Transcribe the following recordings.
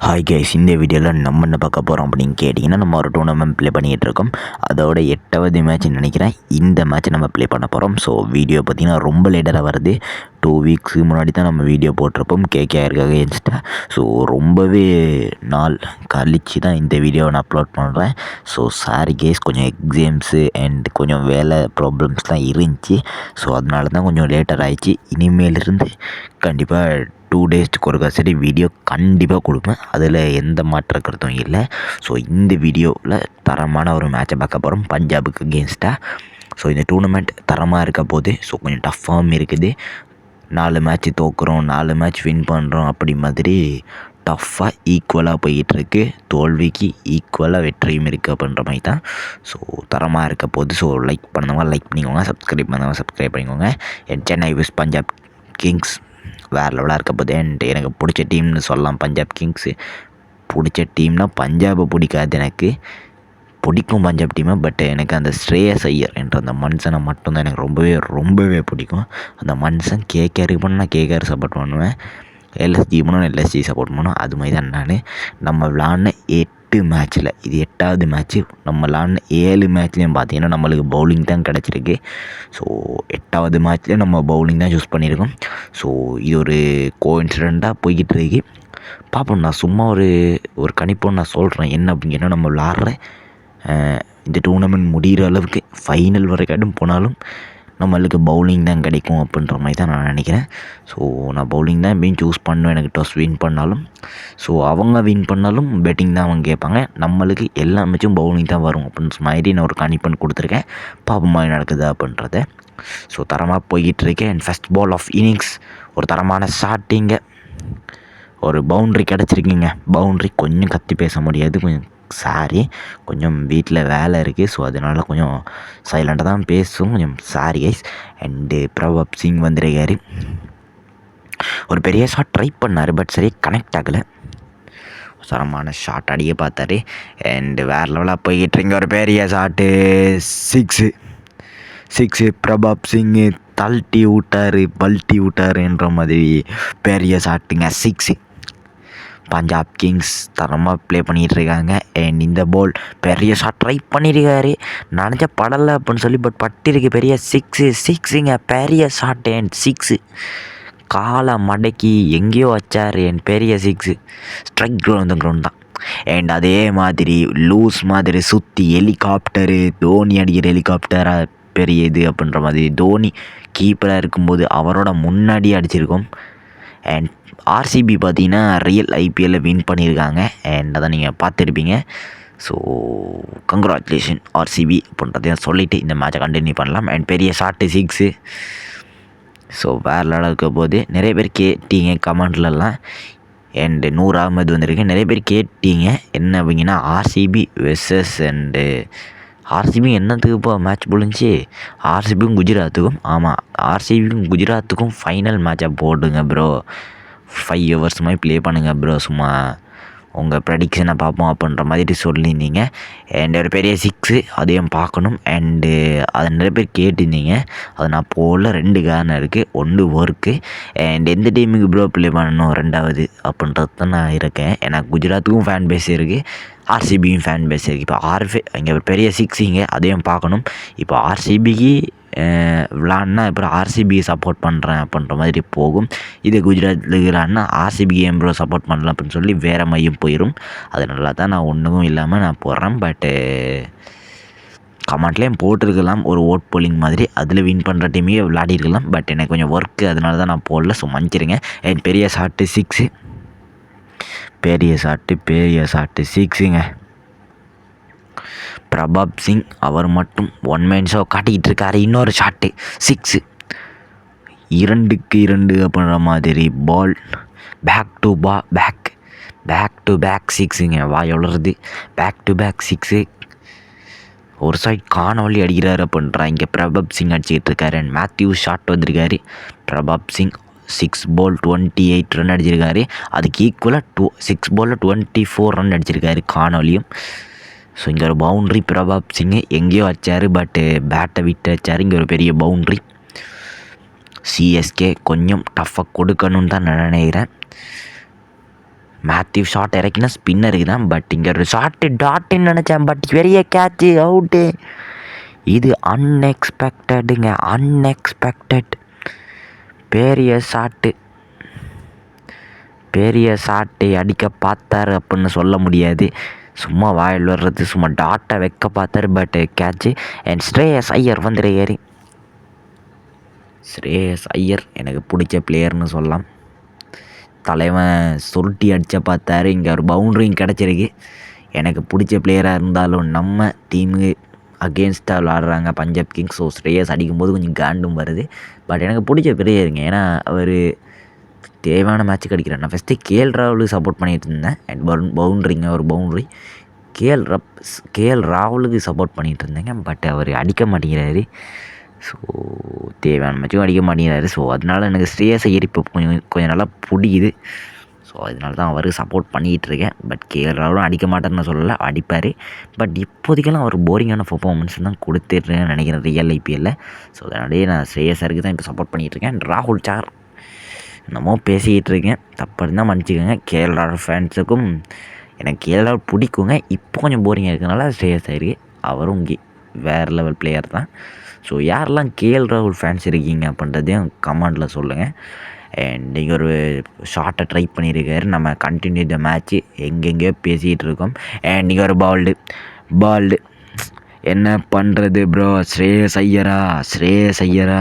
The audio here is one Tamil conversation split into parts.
ஹாய் கைஸ், இந்த வீடியோவில் நம்ம என்ன பார்க்க போகிறோம் அப்படின்னு கேட்டிங்கன்னா, நம்ம ஒரு டூர்னமெண்ட் ப்ளே பண்ணிகிட்டு இருக்கோம். அதோட 8வது மேட்ச்னு நினைக்கிறேன். இந்த மேட்ச்சை நம்ம ப்ளே பண்ண போகிறோம். ஸோ வீடியோ பார்த்திங்கன்னா ரொம்ப லேட்டாக வருது. 2 வீக்ஸுக்கு முன்னாடி தான் நம்ம வீடியோ போட்டிருப்போம் கேகேஆருக்கு அகெயின்ஸ்டாக. ஸோ ரொம்பவே நாள் கழித்து தான் இந்த வீடியோவை நான் அப்லோட் பண்ணுறேன். ஸோ சாரி கைஸ், கொஞ்சம் எக்ஸாம்ஸு அண்ட் கொஞ்சம் வேலை ப்ராப்ளம்ஸ்லாம் இருந்துச்சு. ஸோ அதனால தான் கொஞ்சம் லேட்டர் ஆகிடுச்சு. இனிமேலிருந்து கண்டிப்பாக 2 டேஸ்க்கு ஒருக்கா சரி வீடியோ கண்டிப்பாக கொடுப்பேன். அதில் எந்த மாற்ற கருத்தும் இல்லை. ஸோ இந்த வீடியோவில் தரமான ஒரு மேட்சை பார்க்க போகிறோம் பஞ்சாபுக்கு அகெயின்ஸ்டாக. ஸோ இந்த டூர்னமெண்ட் தரமாக இருக்க போது. ஸோ கொஞ்சம் டஃப்பாகவும் இருக்குது. 4 மேட்ச் தோக்குறோம், 4 மேட்ச் வின் பண்ணுறோம், அப்படி மாதிரி டஃப்பாக ஈக்குவலாக போயிட்டுருக்கு. தோல்விக்கு ஈக்குவலாக வெற்றியும் இருக்குது அப்படின்ற மாதிரி தான். ஸோ தரமாக இருக்க போது. ஸோ லைக் பண்ணவங்க லைக் பண்ணிக்கோங்க, சப்ஸ்கிரைப் பண்ணவங்க சப்ஸ்கிரைப் பண்ணிக்கோங்க. என் சென்னை விஸ் பஞ்சாப் கிங்ஸ் வேறு லெவலாக இருக்க போது. அண்ட் எனக்கு பிடிச்ச டீம்னு சொல்லலாம் பஞ்சாப் கிங்ஸு. பிடிச்ச டீம்னால் பஞ்சாபை பிடிக்காது, எனக்கு பிடிக்கும் பஞ்சாப் டீமை. பட் எனக்கு அந்த ஸ்ரேயஸ் ஐயர் என்ற அந்த மனுஷனை மட்டும்தான் எனக்கு ரொம்பவே பிடிக்கும். அந்த மனுஷன் கேகேஆருக்கு பண்ணால் நான் கேகேஆர் சப்போர்ட் பண்ணுவேன், எல்எஸ்ஜி பண்ணணும் எல்எஸ்ஜி சப்போர்ட் பண்ணுவோம். அது மாதிரி தான் நான் நம்ம விளாட்ன 8 மேட்ச்சில் இது 8வது மேட்ச்சு. நம்ம விளாட்ன 7 மேட்ச்லேயும் பார்த்தீங்கன்னா நம்மளுக்கு பவுலிங் தான் கிடச்சிருக்கு. ஸோ 8வது மேட்ச்லேயும் நம்ம பவுலிங் தான் சூஸ் பண்ணியிருக்கோம். ஸோ இது ஒரு கோஇன்சிடெண்ட்டாக போய்கிட்டு இருக்கு. பார்ப்போம். நான் சும்மா ஒரு கணிப்போன்னு நான் சொல்கிறேன். என்ன அப்படிங்கன்னா, நம்ம விளாட்ற இந்த டூர்னமெண்ட் முடிகிற அளவுக்கு ஃபைனல் வரைக்கும் போனாலும் நம்மளுக்கு பவுலிங் தான் கிடைக்கும் அப்படின்ற மாதிரி தான் நான் நினைக்கிறேன். ஸோ நான் பவுலிங் தான் எப்படியும் சூஸ் பண்ணுவேன். எனக்கு டாஸ் வின் பண்ணாலும், ஸோ அவங்க வின் பண்ணாலும் பேட்டிங் தான் அவங்க கேட்பாங்க. நம்மளுக்கு எல்லா மேட்சும் பவுலிங் தான் வரும் அப்படின்ற மாதிரி நான் ஒரு கணிப்பன் கொடுத்துருக்கேன். பாப்பமா நடக்குது அப்படின்றத. ஸோ தரமாக போய்கிட்டு இருக்கேன். And first ball of innings ஒரு தரமான ஷாட்டிங்க, ஒரு பவுண்ட்ரி கிடச்சிருக்குங்க. பவுண்ட்ரி கொஞ்சம் கத்தி பேச முடியாது, கொஞ்சம் சாரி, கொஞ்சம் வீட்டில் வேலை இருக்குது. ஸோ அதனால் கொஞ்சம் சைலண்டாக தான் பேசும், கொஞ்சம் சாரி கைஸ். அண்டு பிரபாப் சிங் வந்திருக்காரு. ஒரு பெரிய ஷாட் ட்ரை பண்ணார், பட் சரியாக கனெக்ட் ஆகலை. தரமான ஷாட் அடிக்க பார்த்தாரு. அண்டு வேறு லெவலாக போய்கிட்டுருங்க. ஒரு பெரிய ஷாட்டு, சிக்ஸு பிரபாப் சிங்கு தள்ட்டி விட்டார், பல்ட்டி விட்டாருன்ற மாதிரி பெரிய ஷாட்டுங்க, 6. பஞ்சாப் கிங்ஸ் தரமாக ப்ளே பண்ணிகிட்ருக்காங்க. அண்ட் இந்த பால் பெரிய ஷாட் ட்ரை பண்ணியிருக்காரு, நினச்ச படலை அப்படின்னு சொல்லி, பட் பட்டிருக்கு. பெரிய சிக்ஸுங்க, பெரிய ஷாட் அண்ட் 6. காலை மடக்கி எங்கேயோ வச்சார். அண்ட் பெரிய 6 ஸ்ட்ரைக் கிரவுண்ட் தான். அண்ட் அதே மாதிரி லூஸ் மாதிரி சுற்றி ஹெலிகாப்டரு, தோனி அடிக்கிற ஹெலிகாப்டராக பெரிய இது அப்படின்ற மாதிரி தோனி கீப்பராக இருக்கும்போது அவரோட முன்னாடியே அடிச்சிருக்கோம். அண்ட் ஆர்சிபி பார்த்தீங்கன்னா ரியல் ஐபிஎல்லில் வின் பண்ணியிருக்காங்க. அண்ட் அதை நீங்கள் பார்த்துருப்பீங்க. ஸோ கங்க்ராச்சுலேஷன் ஆர்சிபி அப்படின்றதையும் சொல்லிவிட்டு இந்த மேட்சை கண்டினியூ பண்ணலாம். அண்ட் பெரிய ஷாட்டு 6. ஸோ வேறு லெவலில் இருக்க போது. நிறைய பேர் கேட்டீங்க கமெண்ட்லலாம். அண்டு நூர் அகமது வந்திருக்கு. நிறைய பேர் கேட்டீங்க என்ன அப்படிங்கன்னா, ஆர்சிபி வெர்சஸ் அண்டு ஆர்சிபி என்னத்துக்கு இப்போ மேட்ச் போலுந்துச்சு, ஆர்சிபியும் குஜராத்துக்கும். ஆமாம், ஆர்சிபியும் குஜராத்துக்கும் ஃபைனல் மேட்சாக போடுங்க ப்ரோ, 5 hours மாதிரி ப்ளே பண்ணுங்கள் ப்ரோ, சும்மா உங்கள் ப்ரெடிக்ஷனை பார்ப்போம் அப்படின்ற மாதிரி சொல்லியிருந்தீங்க. அண்ட் ஒரு பெரிய 6 அதையும் பார்க்கணும். அண்டு அதை நிறைய பேர் கேட்டிருந்தீங்க. அது நான் போல 2 காரணம் இருக்குது. 1 ஒர்க்கு அண்ட் எந்த டீமுக்கு ப்ரோ ப்ளே பண்ணணும் 2வது அப்படின்றது தான் நான் இருக்கேன். ஏன்னா குஜராத்துக்கும் ஃபேன் பேஸ் இருக்குது, ஆர்சிபியும் ஃபேன் பேஸ் இருக்குது. இப்போ இங்கே ஒரு பெரிய 6 அதையும் பார்க்கணும். இப்போ ஆர்சிபிக்கு விளாட்னா அப்புறம் ஆர்சிபி சப்போர்ட் பண்ணுறேன் அப்படின்ற மாதிரி போகும். இது குஜராத்தில் விளாட்னா ஆர்சிபி கேம் ப்ரோ சப்போர்ட் பண்ணலாம் அப்படின்னு சொல்லி வேறு மையம் போயிடும். அதனால தான் நான் ஒன்றும் இல்லாமல் நான் போடுறேன். பட்டு கமெண்ட்லேயும் போட்டிருக்கலாம் ஒரு ஓட் போலிங் மாதிரி, அதில் வின் பண்ணுற டீமே விளையாடிருக்கலாம். பட் எனக்கு கொஞ்சம் ஒர்க்கு, அதனால தான் நான் போடல. ஸோ மன்னிச்சிருங்க. என் பெரிய ஷாட்டு 6, பெரிய ஷாட்டு 6ங்க. பிரபாப் சிங் அவர் மட்டும் 1 man ஷோ காட்டிக்கிட்டு இருக்காரு. இன்னொரு ஷாட்டு 6, 2க்கு 2 அப்படின்ற மாதிரி பால் பேக் டு பேக் 6ங்க. எவ்வளோது பேக் டு பேக் 6. ஒரு சைட் காணொலி அடிக்கிறாரு அப்படின்றா. இங்கே பிரபாப் சிங் அடிச்சுக்கிட்டு இருக்காரு. அண்ட் மேத்யூ ஷாட் வந்திருக்காரு. பிரபாப் சிங் 6 ball 28 ரன் அடிச்சிருக்காரு. அதுக்கு ஈக்குவலாக 6 ball 24 ரன் அடிச்சிருக்காரு காணொலியும். ஸோ இங்கே ஒரு பவுண்ட்ரி பிரபாப் சிங் எங்கேயோ வச்சார், பட்டு பேட்டை விட்டு வச்சார். இங்கே ஒரு பெரிய பவுண்ட்ரி. சிஎஸ்கே கொஞ்சம் டஃப்பாக கொடுக்கணுன்னு தான் நான் நினைக்கிறேன். மேத்யூ ஷாட் இறக்கினா ஸ்பின்னருக்கு தான். பட் இங்கே ஒரு ஷாட்டு டாட்டுன்னு நினச்சேன். பட் பெரிய கேட்சு அவுட்டு. இது அன்எக்ஸ்பெக்டடுங்க, அன்எக்ஸ்பெக்டட். பெரிய ஷாட்டு அடிக்க பார்த்தாரு அப்படின்னு சொல்ல முடியாது. சும்மா வாயில் வர்றது, சும்மா டாட்டை வைக்க பார்த்தாரு. But catch. அண்ட் ஸ்ரேயஸ் ஐயர் வந்துருக்காரு. ஸ்ரேயஸ் ஐயர் எனக்கு பிடிச்ச பிளேயர்னு சொல்லலாம். தலைவன் சுருட்டி அடித்த பார்த்தாரு. இங்கே ஒரு பவுண்ட்ரியும் கிடச்சிருக்கு. எனக்கு பிடிச்ச பிளேயராக இருந்தாலும் நம்ம டீமுக்கு அகெயின்ஸ்டாக விளாடுறாங்க பஞ்சாப் கிங்ஸ். ஸோ ஸ்ரேயஸ் அடிக்கும்போது கொஞ்சம் காண்டும் வருது. பட் எனக்கு பிடிச்ச பிளேயருங்க. ஏன்னா அவர் தேவையான மேட்ச்சுக்கு அடிக்கிறேன். நான் ஃபஸ்ட்டு கேஎல் ராகுலுக்கு சப்போர்ட் பண்ணிகிட்டு இருந்தேன். அண்ட் பவுண்ட்ரிங்க ஒரு பவுண்ட்ரி கேஎல் ராகுலுக்கு சப்போர்ட் பண்ணிகிட்டு இருந்தேங்க. பட் அவர் அடிக்க மாட்டேங்கிறாரு. ஸோ தேவையான மேட்சும் அடிக்க மாட்டேங்கிறாரு. ஸோ அதனால எனக்கு ஸ்ரேயஸ் ஐயர் இப்போ கொஞ்சம் நல்லா பிடிக்குது. ஸோ அதனால தான் அவருக்கு சப்போர்ட் பண்ணிகிட்டு இருக்கேன். பட் கேஎல் ராகுலும் அடிக்க மாட்டேன்னு சொல்லலை, அடிப்பார். பட் இப்போதைக்கெல்லாம் அவர் போரிங்கான பர்ஃபார்மன்ஸ் தான் கொடுத்துட்ருக்கேன்னு நினைக்கிறேன் ரியல் ஐபிஎல்லில். ஸோ அதனாலே நான் ஸ்ரேயஸருக்கு தான் இப்போ சப்போர்ட் பண்ணிகிட்ருக்கேன். ராகுல் சார் என்னமோ பேசிக்கிட்டு இருக்கேன், தப்பு இருந்தால் மன்னிச்சிக்கோங்க. கேஎல் ராகுல் ஃபேன்ஸுக்கும் எனக்கு கேஎல் ராகுல் பிடிக்குங்க. இப்போ கொஞ்சம் போரிங்காக இருக்கிறதுனால ஸ்ரேயஸ் ஐயர் அவரும் இங்கே வேறு லெவல் பிளேயர் தான். ஸோ யாரெல்லாம் கேஎல் ராகுல் ஃபேன்ஸ் இருக்கீங்க அப்படின்றதையும் கமெண்டில் சொல்லுங்கள். அண்ட் இங்கே ஒரு ஷார்ட்டை ட்ரை பண்ணியிருக்காரு. நம்ம கண்டினியூ த மேட்ச்சு எங்கெங்கேயோ பேசிகிட்டு இருக்கோம். அண்ட் இங்கே ஒரு பால்டு என்ன பண்ணுறது ப்ரோ? ஸ்ரேயஸ் ஐயரா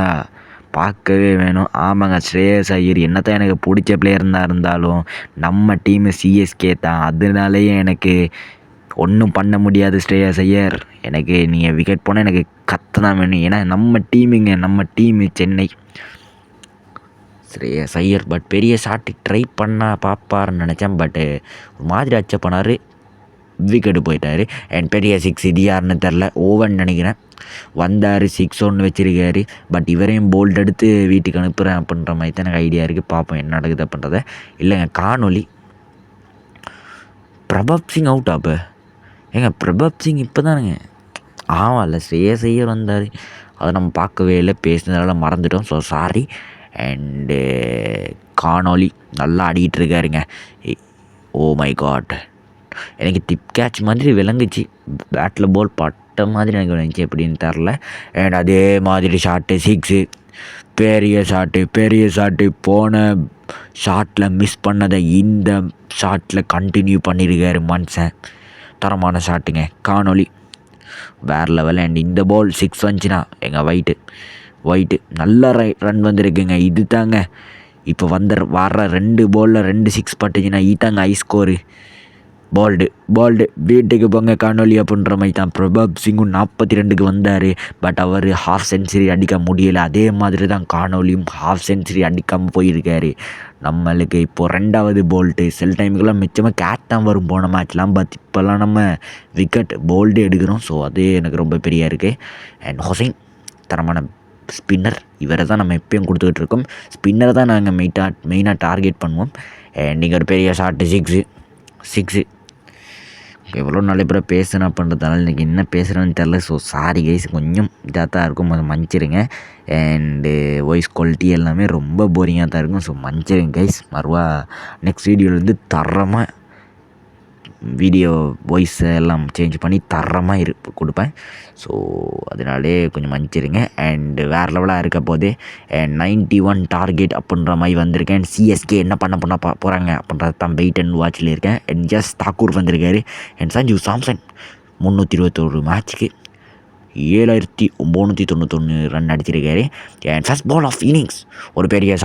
பார்க்கவே வேணும். ஆமாங்க, ஸ்ரேயஸ் ஐயர் என்னத்தான் எனக்கு பிடிச்ச பிளேயர் இருந்தாலும் நம்ம டீமு சிஎஸ்கே தான். அதனாலேயே எனக்கு ஒன்றும் பண்ண முடியாது ஸ்ரேயஸ் ஐயர். எனக்கு நீங்கள் விக்கெட் போனால் எனக்கு கற்று தான் வேணும். ஏன்னா நம்ம team Chennai. Shreyas Iyer but பெரிய ஷாட்டு ட்ரை பண்ணால் பார்ப்பாருன்னு நினச்சேன். பட்டு ஒரு மாதிரி அச்ச பண்ணார், விக்கெட்டு போயிட்டார். அண்ட் பெரிய 6 இது யாருன்னு தெரில, ஓவன் நினைக்கிறேன். வந்தார் 6 ஒன்று வச்சுருக்காரு. பட் இவரையும் போல்ட் எடுத்து வீட்டுக்கு அனுப்புகிறேன் அப்படின்ற மாதிரி தான் எனக்கு ஐடியா இருக்குது. பார்ப்போம் என்ன நடக்குது அப்படின்றத. இல்லைங்க, காணொலி பிரபாப் சிங் அவுட் அப்போ பிரபாப் சிங் இப்போ தானுங்க ஆமாம்ல ஸ்ரேயஸ் ஐயர் வந்தார். அதை நம்ம பார்க்கவே இல்லை, பேசுனதால மறந்துட்டோம். So sorry. அண்டு காணொலி நல்லா ஆடிக்கிட்டு இருக்காருங்க. ஓ மை காட், எனக்கு டிப் கேட்ச் மாதிரி விளங்குச்சு. பேட்டில் பால் பட்ட மாதிரி எனக்கு விளங்குச்சு, எப்படின்னு தெரில. அண்ட் அதே மாதிரி ஷாட்டு 6, பெரிய ஷாட்டு போன ஷாட்டில் மிஸ் பண்ணதை இந்த ஷாட்டில் கண்டினியூ பண்ணியிருக்காரு மனுஷன். தரமான ஷாட்டுங்க. காணொலி வேறு லெவல். அண்ட் இந்த பால் 6 வந்துச்சுன்னா எங்கள் ஒயிட்டு நல்ல ரன் வந்திருக்குங்க. இது தாங்க இப்போ வர்ற 2 பாலில் 2 6 பட்டுச்சுன்னா ஈட்டாங்க ஹை ஸ்கோரு. பால்டு வீட்டுக்கு போங்க காணொலி அப்படின்ற மாதிரி தான். பிரபாப் சிங்கும் 42க்கு வந்தார். பட் அவர் ஹாஃப் செஞ்சுரி அடிக்க முடியலை. அதே மாதிரி தான் காணொலியும் ஹாஃப் செஞ்சுரி அடிக்காமல் போயிருக்காரு. நம்மளுக்கு இப்போது 2வது போல்ட்டு. சில டைமுக்கெல்லாம் மிச்சமாக கேட் தான் வரும் போன மேட்ச்லாம். பட் இப்போல்லாம் நம்ம விக்கெட் போல்டு எடுக்கிறோம். ஸோ அது எனக்கு ரொம்ப பெரிய இருக்குது. அண்ட் ஹொசைன் தரமான ஸ்பின்னர். இவரை தான் நம்ம எப்பயும் கொடுத்துக்கிட்டு இருக்கோம். ஸ்பின்னரை தான் நாங்கள் மெயினாக டார்கெட் பண்ணுவோம். அண்ட் இங்கே ஒரு பெரிய ஷாட்டு 6. எவ்வளோ நாளை பேர் பேசுகிறேன் அப்படின்றதுனால இன்றைக்கி என்ன பேசுகிறேன்னு தெரில. ஸோ சாரி கைஸ், கொஞ்சம் இதாக தான் இருக்கும், அதை மன்னிச்சிருங்க. அண்டு வாய்ஸ் குவாலிட்டி எல்லாமே ரொம்ப போரிங்காக தான் இருக்கும். ஸோ மன்னிச்சிருங்க கைஸ். மறுவா நெக்ஸ்ட் வீடியோலேருந்து தரமாக வீடியோ வாய்ஸ் எல்லாம் சேஞ்ச் பண்ணி தரமாக கொடுப்பேன். ஸோ அதனாலே கொஞ்சம் மன்னிச்சிருங்க. அண்டு வேறு லெவலாக இருக்க போது 91 டார்கெட் அப்படின்ற மாதிரி வந்திருக்கேன். சிஎஸ்கே என்ன பண்ண போகிறாங்க அப்படின்றது தான் வெயிட் அண்ட் வாட்சில் இருக்கேன். அண்ட் ஜஸ் தாக்கூர் வந்திருக்காரு. அண்ட் சஞ்சு சாம்சன் 321 மேட்ச்சுக்கு 7391 ரன் அடிச்சிருக்காரு. And first ball of innings ஒரு பெரிய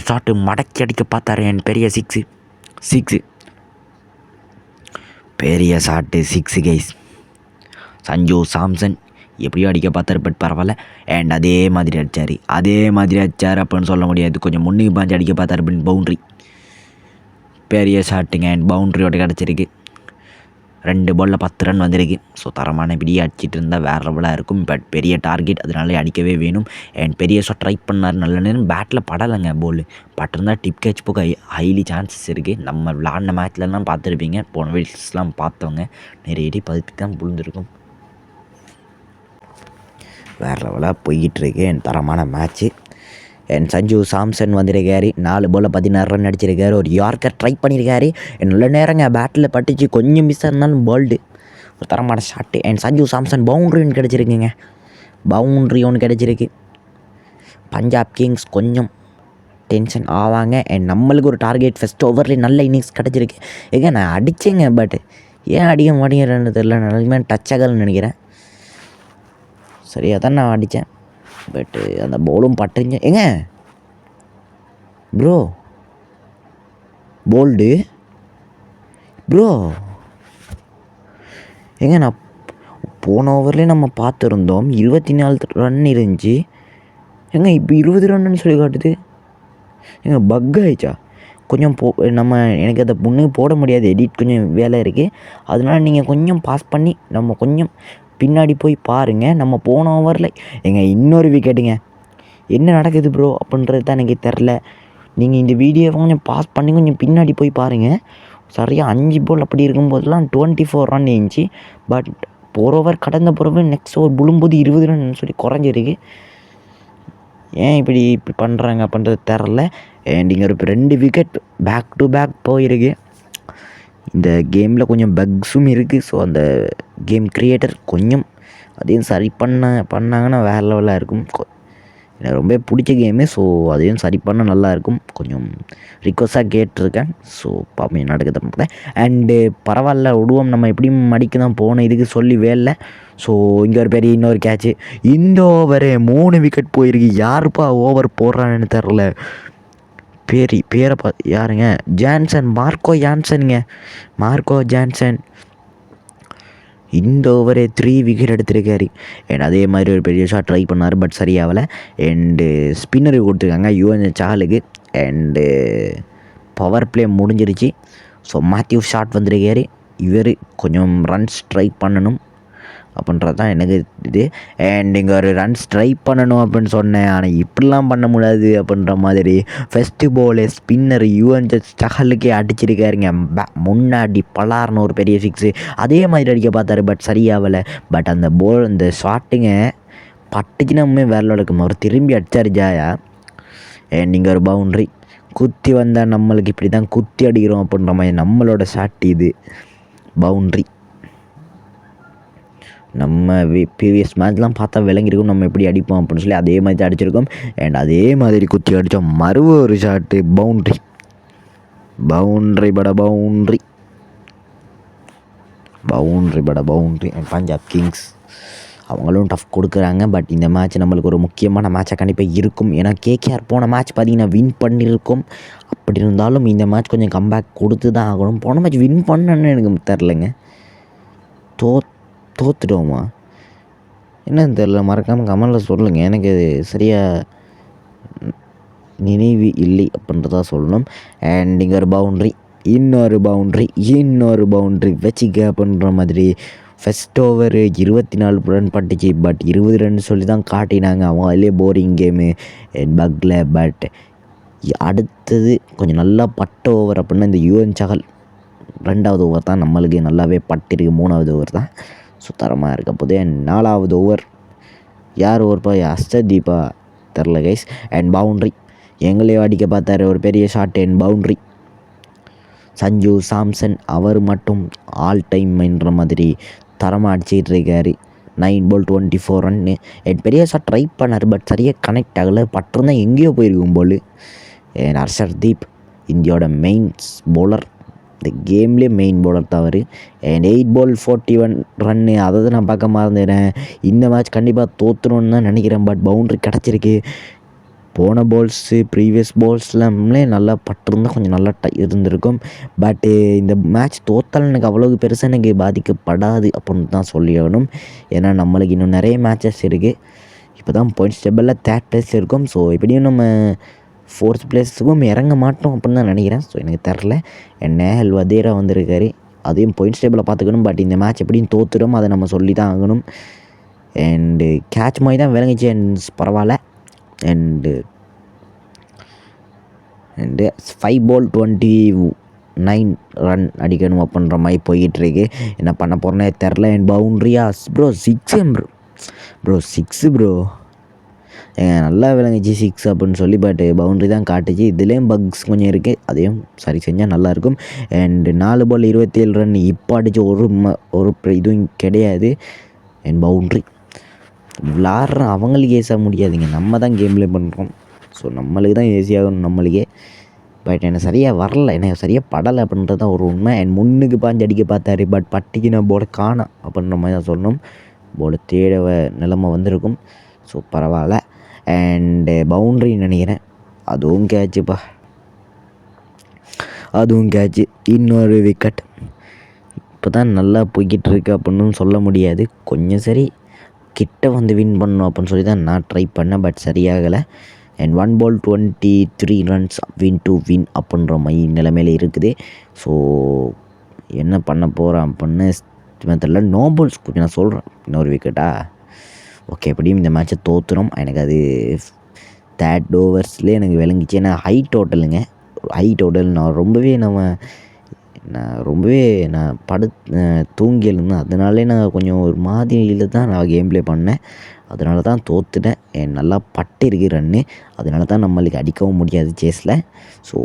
ஷாட்டு மடக்கி அடிக்க பார்த்தாரு. அண்ட் பெரிய 6 பெரிய ஷாட்டு 6 கைஸ். சஞ்சு சாம்சன் எப்படியோ அடிக்க பார்த்தாரு, பட் பரவாயில்ல. அண்ட் அதே மாதிரி அடித்தார் அப்படின்னு சொல்ல முடியாது. கொஞ்சம் முன்னுக்கு பாஞ்சு அடிக்க பார்த்தாரு, பட் பவுண்ட்ரி. பெரிய ஷாட்டுங்க. அண்ட் பவுண்ட்ரியோட கிடச்சிருக்கு. 2 பாலில் 10 ரன் வந்திருக்கு. ஸோ தரமான இப்படியே அடிச்சிட்டு இருந்தால் வேறு லெவலாக இருக்கும். பட் பெரிய டார்கெட், அதனாலே அடிக்கவே வேணும். அண்ட் பெரிய ஷாட் ட்ரை பண்ணார். நல்ல நேரம் பேட்டில் படலைங்க. போல் பட்டிருந்தால் டிப் கேட்ச் போக ஹைலி சான்சஸ் இருக்குது. நம்ம விளாடின மேட்ச்லலாம் பார்த்துருப்பீங்க, போன வீக்ஸ்லாம் பார்த்தவங்க நிறைய இடி பதிப்பு தான் புழுந்திருக்கும். வேறு லெவலாக போய்கிட்டு இருக்கு. அண்ட் தரமான மேட்ச்சு. அண்ட் சஞ்சு சாம்சன் வந்திருக்காரு. 4 பாலில் 16 ரன் அடிச்சிருக்காரு. ஒரு யார்க்கர் ட்ரை பண்ணியிருக்காரு. நல்ல நேரங்க பேட்டில் பட்டுச்சு, கொஞ்சம் மிஸ் இருந்தாலும் பால்டு ஒரு தரமான shot. And Sanju Samson boundary ஒன்று கிடச்சிருக்குங்க. பவுண்ட்ரி ஒன்று கிடச்சிருக்கு. பஞ்சாப் கிங்ஸ் கொஞ்சம் டென்ஷன் ஆவாங்க. அண்ட் நம்மளுக்கு ஒரு டார்கெட் ஃபஸ்ட் ஓவர்லேயே நல்ல இன்னிங்ஸ் கிடச்சிருக்கு. ஏங்க நான் அடித்தேங்க, பட் ஏன் அடிக்க மாட்டேங்கிறேன்னு தெரில. நல்லமே டச் ஆகலன்னு நினைக்கிறேன். சரியாக தான் நான் அடித்தேன், பட்டு அந்த பவுலும் பட்டுருங்க. ஏங்க ப்ரோ போல்டு ப்ரோ, ஏங்க நான் போன ஓவர்லேயே நம்ம பார்த்துருந்தோம் 24 ரன் இருந்துச்சு. ஏங்க இப்போ 20 ரன்னு சொல்லி காட்டுது. ஏங்க பக் ஆயிடுச்சா கொஞ்சம்? நம்ம எனக்கு அதை பொண்ணு போட முடியாது, எடிட் கொஞ்சம் வேலை இருக்குது. அதனால நீங்கள் கொஞ்சம் பாஸ் பண்ணி நம்ம கொஞ்சம் பின்னாடி போய் பாருங்கள். நம்ம போன ஓவரில் ஏங்க இன்னொரு விக்கெட்டுங்க. என்ன நடக்குது ப்ரோ அப்படின்றது தான் எனக்கு தெரில. நீங்கள் இந்த வீடியோவை கொஞ்சம் பாஸ் பண்ணி கொஞ்சம் பின்னாடி போய் பாருங்கள். சரியாக 5 பால் அப்படி இருக்கும்போதெல்லாம் 24 ரன் இருந்துச்சு. பட் ஓவர் கடந்த பிறகு நெக்ஸ்ட் ஓவர் விழும்போது 20 ரன் சொல்லி குறைஞ்சிருக்கு. ஏன் இப்படி பண்ணுறாங்க அப்படின்றது தெரில. அண்ட் இங்கே ஒரு 2 விக்கெட் பேக் டு பேக் போயிருக்கு. இந்த கேமில் கொஞ்சம் பக்ஸும் இருக்குது. ஸோ அந்த கேம் க்ரியேட்டர் கொஞ்சம் அதையும் சரி பண்ணாங்கன்னா வேறு லெவலாக இருக்கும். எனக்கு ரொம்ப பிடிச்ச கேமு. ஸோ அதையும் சரி பண்ண நல்லாயிருக்கும். கொஞ்சம் ரிக்வஸ்ட்டாக கேட்டிருக்கேன். ஸோ பாப்போம் என்ன நடக்குது. அண்டு பரவாயில்ல விடுவோம், நம்ம எப்படியும் மடிக்கு தான் போகணும், இதுக்கு சொல்லி வேலை. ஸோ இங்கே ஒரு பெரிய இன்னொரு கேட்ச்சு. இந்த ஓவரு 3 விக்கெட் போயிருக்கு. யாருப்பா ஓவர் போடுறான்னு தெரில. பேரை யாருங்க? Johnson, Marco Jansen. இந்த ஓவரே 3 விக்கெட் எடுத்திருக்காரு. அண்ட் அதே மாதிரி ஒரு பெரிய ஷாட் ட்ரை பண்ணார், பட் சரியாகலை. அண்டு ஸ்பின்னருக்கு கொடுத்துருக்காங்க யுவன் சாலுக்கு. அண்டு பவர் பிளே முடிஞ்சிருச்சு. ஸோ மேத்யூ ஷாட் வந்திருக்காரு. இவர் கொஞ்சம் ரன்ஸ் ட்ரை பண்ணணும் அப்படின்றது தான் எனக்கு இது. அண்ட் இங்கே ஒரு ரன்ஸ் ட்ரை பண்ணணும் அப்படின்னு சொன்னேன், ஆனால் இப்படிலாம் பண்ண முடியாது அப்படின்ற மாதிரி ஃபஸ்ட்டு பாலே ஸ்பின்னர் யுவன் சஹலுக்கே அடிச்சிருக்காருங்க. முன்னாடி பலார்னு ஒரு பெரிய 6 அதே மாதிரி அடிக்க பார்த்தாரு, பட் சரியாகலை. பட் அந்த அந்த ஷாட்டுங்க பட்டுச்சுன்னா வேற லெவலுக்கு அவர் திரும்பி அடித்தார் ஜாயா. அண்ட் இங்கே ஒரு பவுண்ட்ரி குத்தி வந்தால் நம்மளுக்கு இப்படி தான் குத்தி அடிக்கிறோம் அப்படின்ற மாதிரி நம்மளோட ஷாட் இது. பவுண்ட்ரி நம்ம ப்ரீவியஸ் மேட்ச்லாம் பார்த்தா விளங்கிருக்கும் நம்ம எப்படி அடிப்போம் அப்படின்னு சொல்லி. அதே மாதிரி அடிச்சிருக்கோம். அண்ட் அதே மாதிரி குத்தி அடித்தோம். ஒரு shot boundary boundary. And Punjab Kings அவங்களும் டஃப் கொடுக்குறாங்க. பட் இந்த மேட்ச் நம்மளுக்கு ஒரு முக்கியமான மேட்சாக கண்டிப்பாக இருக்கும். ஏன்னா கேகேஆர் போன மேட்ச் பார்த்திங்கன்னா வின் பண்ணியிருக்கோம். அப்படி இருந்தாலும் இந்த மேட்ச் கொஞ்சம் கம்பேக் கொடுத்து தான் ஆகணும். போன மேட்ச் வின் பண்ணணுன்னு எனக்கு தெரிலங்க. தோத்துட்டோமா என்னன்னு தெரில. மறக்காமல் கமெண்டில் சொல்லுங்கள். எனக்கு அது சரியாக நினைவு இல்லை அப்படின்றதா சொல்லணும். அண்ட் இங்கே ஒரு பவுண்ட்ரி, இன்னொரு பவுண்ட்ரி வச்சிக்க அப்படின்ற மாதிரி. ஃபஸ்ட் ஓவர் 24 ரன் பட்டுச்சு. பட் 20 ரன் சொல்லி தான் காட்டினாங்க. அவங்க அதிலே போரிங் கேமு பக்கில். பட் அடுத்தது கொஞ்சம் நல்லா பட்ட ஓவர் அப்படின்னா இந்த யுவன் சஹல் 2வது ஓவர் தான் நம்மளுக்கு நல்லாவே பட்டிருக்கு. 3வது ஓவர் தான் சுத்தரமாக இருக்க போதே. 4வது ஓவர் யார் ஓவர்ப்பா? அஸ்தீப்பா தெரில கைஸ். அண்ட் பவுண்ட்ரி எங்களையோ அடிக்க பார்த்தாரு, ஒரு பெரிய shot. And boundary Sanju Samson அவர் மட்டும் ஆல் டைம் என்ற மாதிரி தரமாக அடிச்சிக்கிட்டு இருக்காரு. 9 பால் 24 ரன்னு. அண்ட் பெரிய ஷாட் ட்ரை பண்ணார், பட் சரியாக கனெக்ட் ஆகலை. பட்டிருந்தால் எங்கேயோ போயிருக்கும் போல். அண்ட் ஹர்ஷதீப் இந்தியாவோட மெயின் பவுலர், இந்த கேம்லேயே மெயின் பவுலர் தான் அவர். And 8 ball 41 run. அதை தான் நான் பார்க்க மறந்துடுறேன். இந்த மேட்ச் கண்டிப்பாக தோற்றுணுன்னு தான் நினைக்கிறேன். பட் பவுண்ட்ரி கிடச்சிருக்கு. போன பால்ஸு ப்ரீவியஸ் பால்ஸ்லாம்லே நல்லா பட்டிருந்தால் கொஞ்சம் நல்லா இருந்திருக்கும். பட்டு இந்த மேட்ச் தோத்தால் எனக்கு அவ்வளோ பெருசாக எனக்கு பாதிக்கப்படாது அப்படின்னு தான் சொல்லியாகணும். ஏன்னா நம்மளுக்கு இன்னும் நிறைய மேட்சஸ் இருக்குது. இப்போ தான் பாயிண்ட்ஸ் டேபிளில் 3rd place இருக்கும். ஸோ எப்படியும் நம்ம 4th பிளேஸுக்கும் இறங்க மாட்டோம் அப்படின்னு தான் நினைக்கிறேன். ஸோ எனக்கு தெரில. நேஹல் வதேரா வந்திருக்காரு, அதையும் பாயிண்ட்ஸ் டேபிளில் பார்த்துக்கணும். பட் இந்த மேட்ச் எப்படியும் தோற்றுடும், அதை நம்ம சொல்லி தான் ஆகணும். அண்டு கேட்ச் மாதிரி தான் விளங்குச்சு. அண்ட் பரவாயில்ல. அண்டு 5 பால் 29 ரன் அடிக்கணும் அப்படின்ற மாதிரி போயிட்டுருக்கு. என்ன பண்ண போகிறேன்னே தெரில. அண்ட் பவுண்ட்ரியா ப்ரோ 6 ப்ரோ 6 ப்ரோ நல்லா விளங்குச்சு 6 அப்படின்னு சொல்லி. பட் பவுண்ட்ரி தான் காட்டுச்சு. இதுலேயும் பக்ஸ் கொஞ்சம் இருக்குது, அதையும் சரி செஞ்சால் நல்லாயிருக்கும். அண்ட் 4 பால் 27 ரன் இப்போ அடித்த ஒரு இதுவும் கிடையாது. அண்ட் பவுண்ட்ரி விளாட்ற அவங்களுக்கு ஏச முடியாதுங்க, நம்ம தான் கேம் ப்ளே பண்ணுறோம். ஸோ நம்மளுக்கு தான் ஈஸியாகணும் நம்மளுக்கே. பட் எனக்கு சரியாக வரல, எனக்கு சரியாக படலை அப்படின்றது தான் ஒரு உண்மை. அண்ட் முன்னுக்கு பாஞ்சு அடிக்க பார்த்தாரு, பட் பட்டிக்கு நான் போட காணோம் அப்படின்ற மாதிரி தான் சொல்லணும். போட தேட நிலைமை வந்திருக்கும். ஸோ பரவாயில்ல. அண்டு பவுண்ட்ரி நினைக்கிறேன், அதுவும் கேட்சுப்பா, அதுவும் கேட்சு. இன்னொரு விக்கெட். இப்போ தான் நல்லா போய்கிட்டு இருக்கு அப்படின்னு சொல்ல முடியாது. கொஞ்சம் சரி கிட்ட வந்து வின் பண்ணணும் அப்படின்னு சொல்லி தான் நான் ட்ரை பண்ணேன், பட் சரியாகலை. And 1 ball 23 runs win to win அப்படின்ற மாதிரி நிலைமையில் இருக்குது. ஸோ என்ன பண்ண போகிறேன் அப்படின்னு தெரியல. நோ பால்ஸ் கொஞ்சம் நான் சொல்கிறேன், இன்னொரு விக்கெட்டா. ஓகே, எப்படியும் இந்த மேட்ச்சை தோற்றுறோம். எனக்கு அது 3rd overs எனக்கு விளங்கிச்சு. ஏன்னா ஹை டோட்டல் நான் ரொம்பவே தூங்கி எழுந்தேன். அதனாலே நான் கொஞ்சம் ஒரு மாதிரியில் தான் நான் கேம் ப்ளே பண்ணேன். அதனால தான் தோற்றுட்டேன். நல்லா பட்டிருக்கு ரன்னு, அதனால தான் நம்மளுக்கு அடிக்கவும் முடியாது சேஸில். ஸோ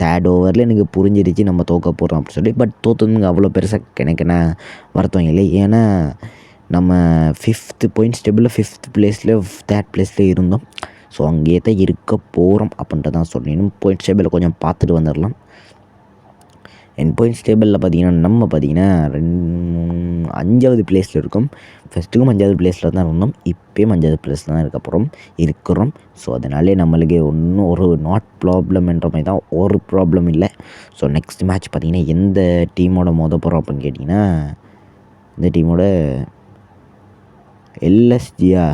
3rd over எனக்கு புரிஞ்சிருச்சு நம்ம தோற்க போகிறோம் அப்படின்னு சொல்லி. பட் தோற்றுங்க அவ்வளோ பெருசாக எனக்கு என்ன வருத்தம் இல்லை. ஏன்னா நம்ம 5th பாயிண்ட்ஸ் டேபிளில் 5th பிளேஸில் 3rd பிளேஸில் இருந்தோம். ஸோ அங்கேயே தான் இருக்க போகிறோம் அப்படின்ட்டு தான் சொல்லணும். இன்னும் பாயிண்ட்ஸ் டேபிளில் கொஞ்சம் பார்த்துட்டு வந்துடலாம். என் பாயிண்ட்ஸ் டேபிளில் பார்த்தீங்கன்னா நம்ம 5வது பிளேஸில் இருக்கோம். ஃபஸ்ட்டுக்கும் 5வது பிளேஸில் தான் இருந்தோம், இப்போயும் 5வது பிளேஸில் தான் இருக்கிறோம். ஸோ அதனாலே நம்மளுக்கு ஒன்றும் ஒரு நாட் ப்ராப்ளம்ன்ற மாதிரி தான், ஒரு ப்ராப்ளம் இல்லை. ஸோ நெக்ஸ்ட் மேட்ச் பார்த்திங்கன்னா எந்த டீமோட மோத போகிறோம் அப்படின்னு கேட்டிங்கன்னா, இந்த டீமோட எல்எஸ்ஜியா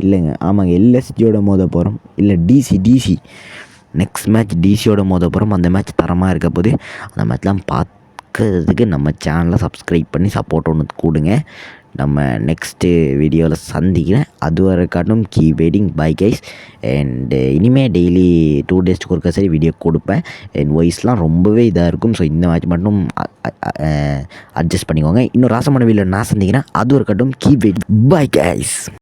இல்லைங்க, ஆமாங்க, எல்எஸ்ஜியோட மோத போகிறோம். இல்லை டிசி நெக்ஸ்ட் மேட்ச் டிசியோட மோத போகிறோம். அந்த மேட்ச் தரமாக இருக்க போது. அந்த மேட்ச்லாம் பார்க்கறதுக்கு நம்ம சேனலை சப்ஸ்கிரைப் பண்ணி சப்போர்ட் ஒன்று கொடுங்க. நம்ம நெக்ஸ்ட்டு வீடியோவில் சந்திக்கிறேன். அது வரைக்காட்டும் keep waiting. Bye guys. And இனிமேல் டெய்லி 2 டேஸ்க்கு ஒருக்கா சரி வீடியோ கொடுப்பேன். என் வாய்ஸ்லாம் ரொம்பவே இதாக இருக்கும். ஸோ இந்த மேட்ச் மட்டும் அட்ஜஸ்ட் பண்ணிக்கோங்க. இன்னும் ராசமான வீடியோவில் நான் சந்திக்கிறேன். அது வரைக்காட்டும் கீப் வெயிட்டிங். Bye guys.